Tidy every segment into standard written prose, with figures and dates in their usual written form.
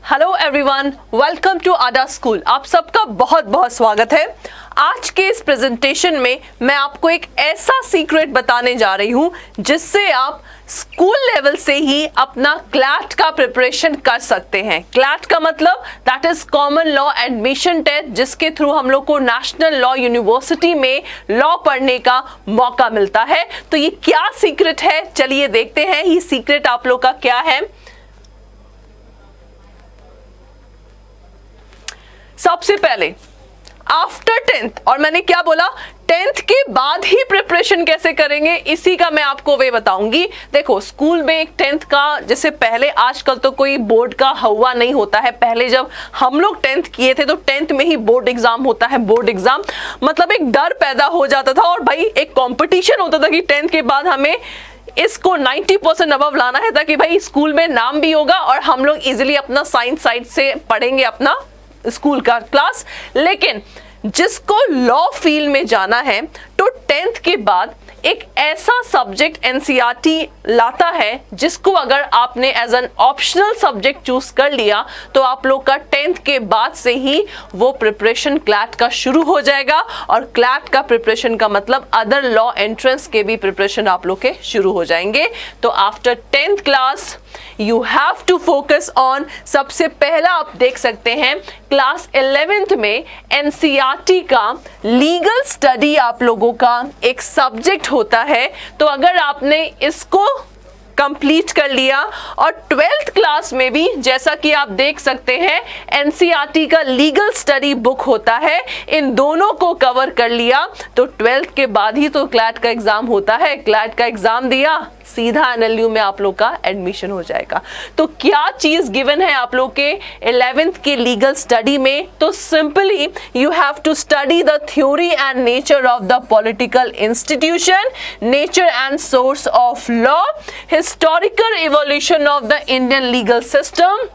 Hello everyone, welcome to आडा school. आप सबका बहुत बहुत स्वागत है। आज के इस प्रेजेंटेशन में मैं आपको एक ऐसा सीक्रेट बताने जा रही हूं जिससे आप स्कूल लेवल से ही अपना क्लैट का प्रिपरेशन कर सकते हैं। क्लैट का मतलब that is common law admission test, जिसके थ्रू हम लोग को नेशनल लॉ यूनिवर्सिटी में लॉ पढ़ने का मौका मिलता है। तो ये क्या सीक्रेट है, चलिए देखते हैं ये सीक्रेट आप लोग का क्या है। सबसे पहले आफ्टर 10th, और मैंने क्या बोला, 10th के बाद ही प्रिपरेशन कैसे करेंगे, इसी का मैं आपको वे बताऊंगी। देखो, स्कूल में एक 10th का, जैसे पहले, आजकल तो कोई बोर्ड का हवा नहीं होता है। पहले जब हम लोग 10th किए थे तो 10th में ही बोर्ड एग्जाम होता है। बोर्ड एग्जाम मतलब एक डर पैदा हो जाता था और भाई एक कंपटीशन होता था कि 10th के बाद हमें इसको 90% अबव लाना है, ताकि भाई स्कूल में नाम भी होगा और हम लोग इजिली अपना साइंस साइड से पढ़ेंगे अपना स्कूल का क्लास। लेकिन जिसको लॉ फील्ड में जाना है तो 10th के बाद एक ऐसा सब्जेक्ट एनसीईआरटी लाता है जिसको अगर आपने as an optional subject choose कर लिया तो आप लोग का 10th के बाद से ही वो प्रिपरेशन क्लैट का शुरू हो जाएगा। और क्लैट का प्रिपरेशन का मतलब अदर लॉ एंट्रेंस के भी प्रिपरेशन आप लोग के शुरू हो जाएंगे। तो after 10th class you have to focus on, सबसे पहला आप देख सकते हैं क्लास 11th में एनसीईआरटी का लीगल स्टडी आप लोगों का एक सब्जेक्ट होता है। तो अगर आपने इसको कंप्लीट कर लिया और 12th क्लास में भी, जैसा कि आप देख सकते हैं, एनसीईआरटी का लीगल स्टडी बुक होता है, इन दोनों को कवर कर लिया तो 12th के बाद ही तो क्लैट का एग्जाम होता है। क्लैट का एग्जाम दिया, सीधा एनएलयू में आप लोग का एडमिशन हो जाएगा। तो क्या चीज गिवन है आप लोग के 11th के लीगल स्टडी में, तो simply you have to study the theory and nature of the political institution, nature and source of law, historical evolution of the Indian legal system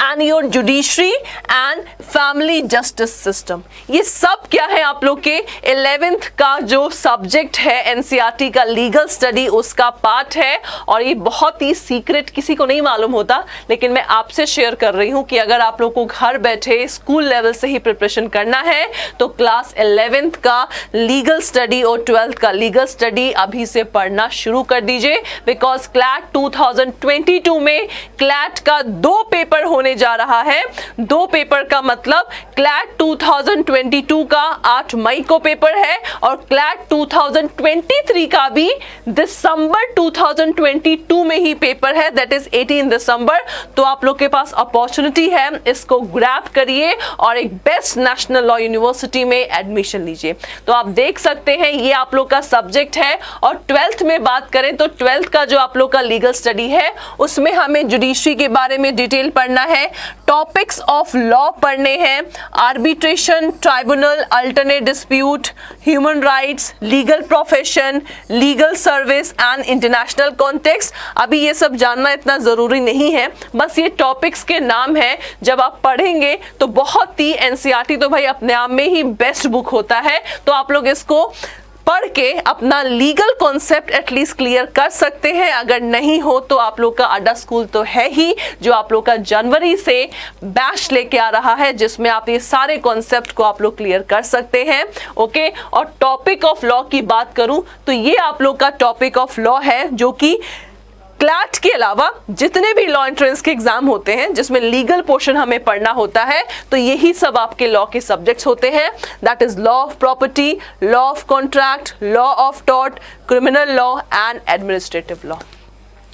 and your judiciary and family justice system। ये सब क्या है आप लोग के 11th का जो subject है एनसीईआरटी का लीगल स्टडी, उसका पार्ट है। और ये बहुत ही सीक्रेट, किसी को नहीं मालूम होता, लेकिन मैं आपसे शेयर कर रही हूँ कि अगर आप लोग को घर बैठे स्कूल लेवल से ही प्रिपरेशन करना है तो क्लास 11th का लीगल स्टडी और 12th का लीगल स्टडी अभी से पढ़ना शुरू कर दीजिए। बिकॉज क्लैट 2022 में क्लैट का 2 पेपर होने जा रहा है। 2 पेपर का मतलब क्लैट 2022 का 8 मई को पेपर है और क्लैट 2023 का भी दिसंबर 2022 में ही पेपर है, दैट इज 18 दिसंबर। तो आप लोग के पास अपॉर्चुनिटी है, इसको ग्रैब करिए और एक बेस्ट नेशनल लॉ यूनिवर्सिटी में एडमिशन लीजिए। तो आप देख सकते हैं ये आप लोग का सब्जेक्ट है। और 12th में बात करें तो 12th का जो आप लोग का लीगल स्टडी है उसमें हमें जुडिशरी के बारे में डिटेल पढ़ना है, टॉपिक्स ऑफ लॉ पढ़ने हैं, arbitration, tribunal, alternate dispute, human rights, legal profession, legal service and international context. अभी ये सब जानना इतना जरूरी नहीं है, बस ये टॉपिक्स के नाम हैं। जब आप पढ़ेंगे तो बहुत ही, एनसीईआरटी तो भाई अपने आप में ही बेस्ट बुक होता है, तो आप लोग इसको पढ़ के अपना लीगल कॉन्सेप्ट एटलीस्ट क्लियर कर सकते हैं। अगर नहीं हो तो आप लोग का अड्डा स्कूल तो है ही, जो आप लोग का जनवरी से बैच लेके आ रहा है, जिसमें आप ये सारे कॉन्सेप्ट को आप लोग क्लियर कर सकते हैं। ओके, और टॉपिक ऑफ लॉ की बात करूं तो ये आप लोग का टॉपिक ऑफ लॉ है, जो कि क्लैट के अलावा जितने भी लॉ एंट्रेंस के एग्जाम होते हैं जिसमें लीगल पोर्शन हमें पढ़ना होता है, तो यही सब आपके लॉ के सब्जेक्ट्स होते हैं। That is law of property, law of contract, law of tort, criminal law and administrative law.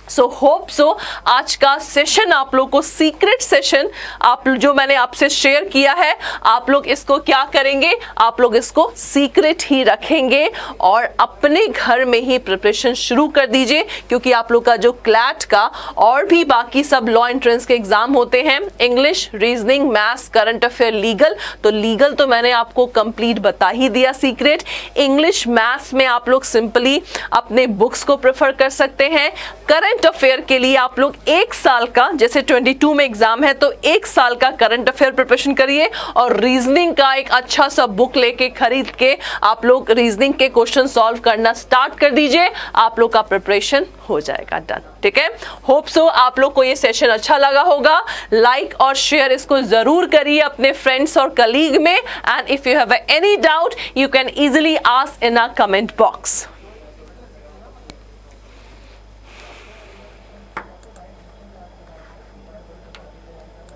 So hope so आज का सेशन आप लोग को, सीक्रेट सेशन आप जो मैंने आपसे शेयर किया है, आप लोग इसको क्या करेंगे, आप लोग इसको सीक्रेट ही रखेंगे और अपने घर में ही प्रिपरेशन शुरू कर दीजिए। क्योंकि आप लोग का जो क्लैट का और भी बाकी सब लॉ एंट्रेंस के एग्जाम होते हैं, English, reasoning, maths, current affair, legal, तो लीगल तो मैंने आपको कंप्लीट बता ही दिया सीक्रेट। इंग्लिश, मैथ्स में आप लोग सिंपली अपने बुक्स को प्रेफर कर सकते हैं। करंट करंट अफेयर के लिए आप लोग एक साल का, जैसे 22 में एग्जाम है तो एक साल का करंट अफेयर प्रिपरेशन करिए और रीजनिंग का एक अच्छा सा बुक लेके खरीद के आप लोग रीजनिंग के क्वेश्चन सॉल्व करना स्टार्ट कर दीजिए, आप लोग का प्रिपरेशन हो जाएगा डन। ठीक है, होप सो आप लोग को ये सेशन अच्छा लगा होगा। लाइक और शेयर इसको जरूर करिए अपने फ्रेंड्स और कलीग में, and if you have any doubt you can easily ask in a comment box.